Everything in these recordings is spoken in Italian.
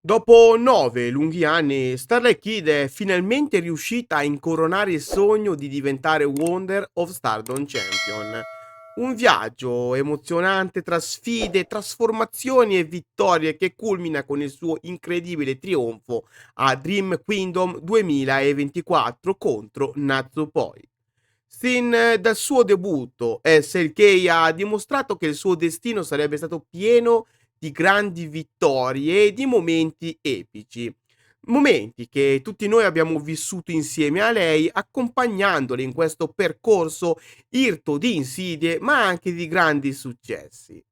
Dopo 9 lunghi anni, Starlight Kid è finalmente riuscita a incoronare il sogno di diventare Wonder of Stardom Champion. Un viaggio emozionante tra sfide, trasformazioni e vittorie che culmina con il suo incredibile trionfo a Dream Kingdom 2024 contro Natsupoi. Sin dal suo debutto, SLK ha dimostrato che il suo destino sarebbe stato pieno di grandi vittorie e di momenti epici. Momenti che tutti noi abbiamo vissuto insieme a lei, accompagnandole in questo percorso irto di insidie, ma anche di grandi successi.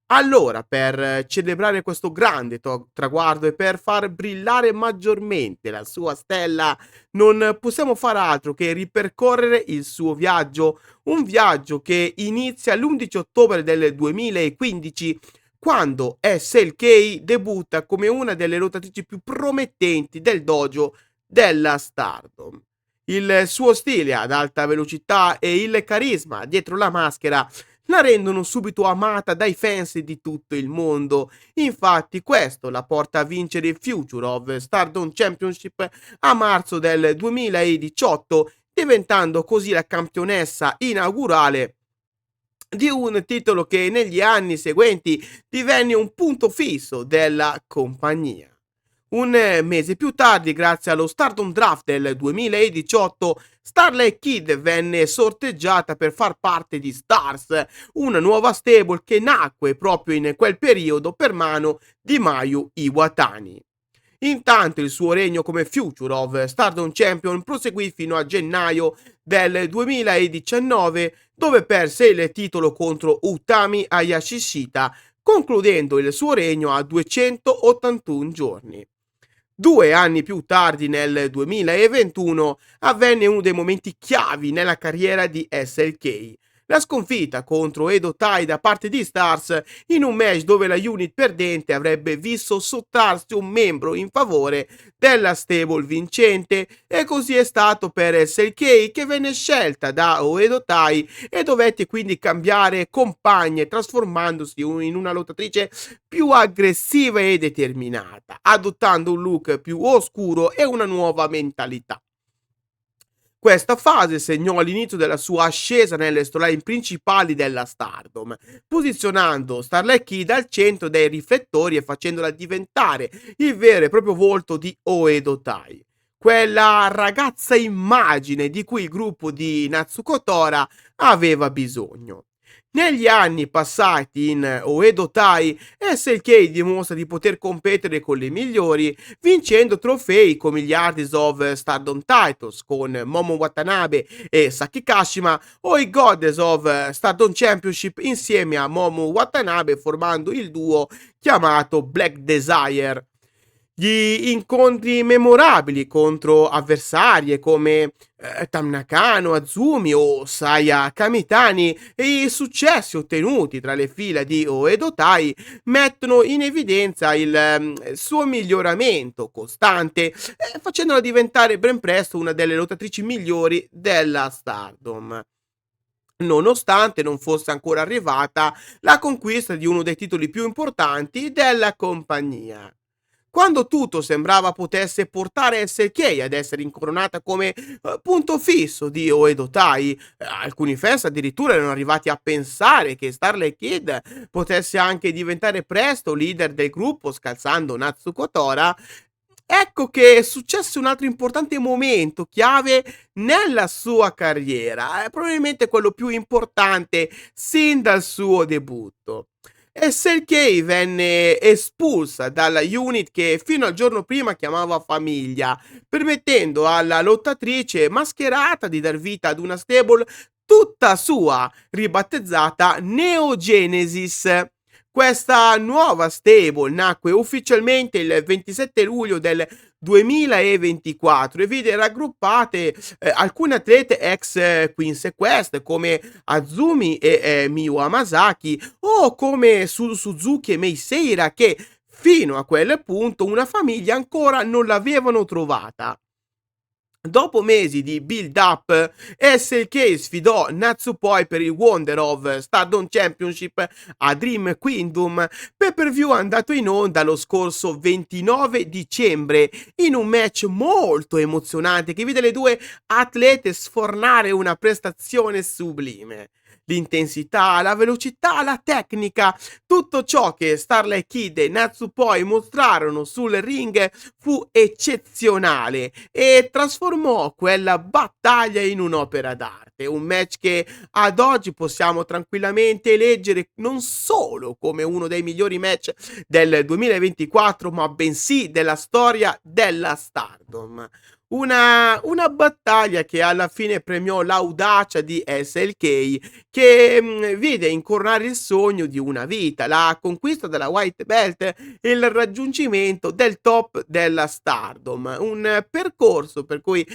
Allora, per celebrare questo grande traguardo e per far brillare maggiormente la sua stella, non possiamo far altro che ripercorrere il suo viaggio, un viaggio che inizia l'11 ottobre del 2015, quando SLK debutta come una delle lottatrici più promettenti del dojo della Stardom. Il suo stile ad alta velocità e il carisma dietro la maschera la rendono subito amata dai fans di tutto il mondo. Infatti questo la porta a vincere il Future of Stardom Championship a marzo del 2018, diventando così la campionessa inaugurale di un titolo che negli anni seguenti divenne un punto fisso della compagnia. Un mese più tardi, grazie allo Stardom Draft del 2018, Starlight Kid venne sorteggiata per far parte di Stars, una nuova stable che nacque proprio in quel periodo per mano di Mayu Iwatani. Intanto il suo regno come Future of Stardom Champion proseguì fino a gennaio del 2019, dove perse il titolo contro Utami Hayashishita, concludendo il suo regno a 281 giorni. 2 anni più tardi, nel 2021, avvenne uno dei momenti chiavi nella carriera di SLK. La sconfitta contro Edo Tai da parte di Stars in un match dove la unit perdente avrebbe visto sottrarsi un membro in favore della stable vincente, e così è stato per SLK, che venne scelta da Oedo Tai e dovette quindi cambiare compagne, trasformandosi in una lottatrice più aggressiva e determinata, adottando un look più oscuro e una nuova mentalità. Questa fase segnò l'inizio della sua ascesa nelle storyline principali della Stardom, posizionando Starlight Kid al centro dei riflettori e facendola diventare il vero e proprio volto di Oedo Tai, quella ragazza immagine di cui il gruppo di Natsuko Tora aveva bisogno. Negli anni passati in Oedo Tai, SLK dimostra di poter competere con le migliori, vincendo trofei come gli Hardys of Stardom Titles con Momo Watanabe e Saki Kashima, o i Goddess of Stardom Championship insieme a Momo Watanabe, formando il duo chiamato Black Desire. Gli incontri memorabili contro avversarie come Tam Nakano, Azumi o Saya Kamitani, e i successi ottenuti tra le fila di Oedo Tai mettono in evidenza il suo miglioramento costante, facendola diventare ben presto una delle lottatrici migliori della Stardom, nonostante non fosse ancora arrivata la conquista di uno dei titoli più importanti della compagnia. Quando tutto sembrava potesse portare SK ad essere incoronata come punto fisso di Oedo Tai, alcuni fans addirittura erano arrivati a pensare che Starlight Kid potesse anche diventare presto leader del gruppo, scalzando Natsuko Tora. Ecco che successe un altro importante momento chiave nella sua carriera, probabilmente quello più importante sin dal suo debutto. SLK venne espulsa dalla unit che fino al giorno prima chiamava famiglia, permettendo alla lottatrice mascherata di dar vita ad una stable tutta sua, ribattezzata Neo Genesis. Questa nuova stable nacque ufficialmente il 27 luglio del 2024 e vide raggruppate alcune atlete ex Queen's Quest come Azumi e Miyu Hamasaki, o come Suzuki e Mei Seira, che fino a quel punto una famiglia ancora non l'avevano trovata. Dopo mesi di build up, SLK sfidò Natsupoi per il Wonder of Stardom Championship a Dream Kingdom, pay-per-view andato in onda lo scorso 29 dicembre, in un match molto emozionante che vide le due atlete sfornare una prestazione sublime. L'intensità, la velocità, la tecnica, tutto ciò che Starlight Kid e Natsupoi mostrarono sul ring fu eccezionale e trasformò quella battaglia in un'opera d'arte, un match che ad oggi possiamo tranquillamente eleggere non solo come uno dei migliori match del 2024, ma bensì della storia della Stardom. Una battaglia che alla fine premiò l'audacia di SLK che vide incoronare il sogno di una vita, la conquista della White Belt e il raggiungimento del top della Stardom, un percorso per cui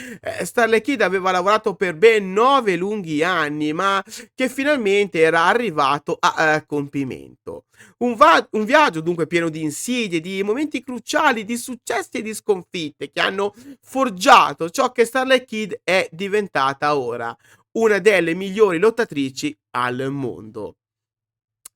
Starlight Kid aveva lavorato per ben 9 lunghi anni, ma che finalmente era arrivato a compimento. Un viaggio dunque pieno di insidie, di momenti cruciali, di successi e di sconfitte che hanno forgiato ciò che Starlight Kid è diventata ora, una delle migliori lottatrici al mondo.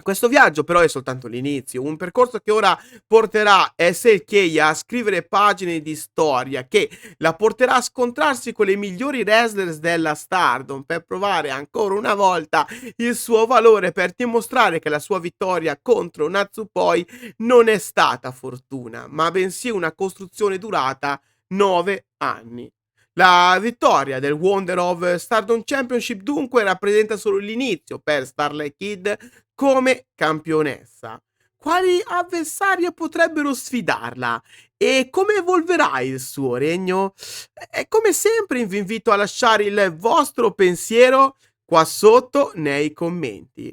Questo viaggio però è soltanto l'inizio, un percorso che ora porterà SLK a scrivere pagine di storia, che la porterà a scontrarsi con le migliori wrestlers della Stardom per provare ancora una volta il suo valore, per dimostrare che la sua vittoria contro Natsupoi non è stata fortuna, ma bensì una costruzione durata 9 anni. La vittoria del Wonder of Stardom Championship dunque rappresenta solo l'inizio per Starlight Kid come campionessa. Quali avversarie potrebbero sfidarla? E come evolverà il suo regno? E come sempre vi invito a lasciare il vostro pensiero qua sotto nei commenti.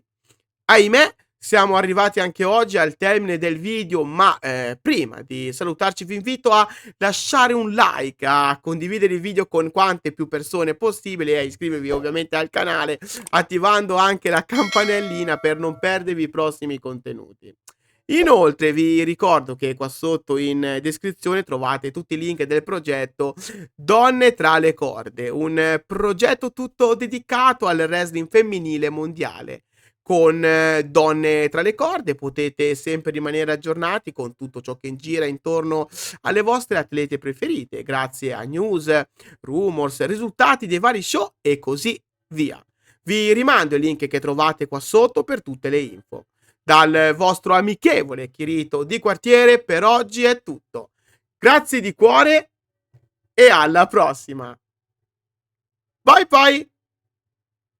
Ahimè, siamo arrivati anche oggi al termine del video, ma prima di salutarci vi invito a lasciare un like, a condividere il video con quante più persone possibile e a iscrivervi ovviamente al canale, attivando anche la campanellina per non perdervi i prossimi contenuti. Inoltre vi ricordo che qua sotto in descrizione trovate tutti i link del progetto Donne tra le corde, un progetto tutto dedicato al wrestling femminile mondiale. Con Donne tra le corde potete sempre rimanere aggiornati con tutto ciò che gira intorno alle vostre atlete preferite, grazie a news, rumors, risultati dei vari show e così via. Vi rimando il link che trovate qua sotto per tutte le info. Dal vostro amichevole Kirito di quartiere per oggi è tutto. Grazie di cuore e alla prossima. Bye bye!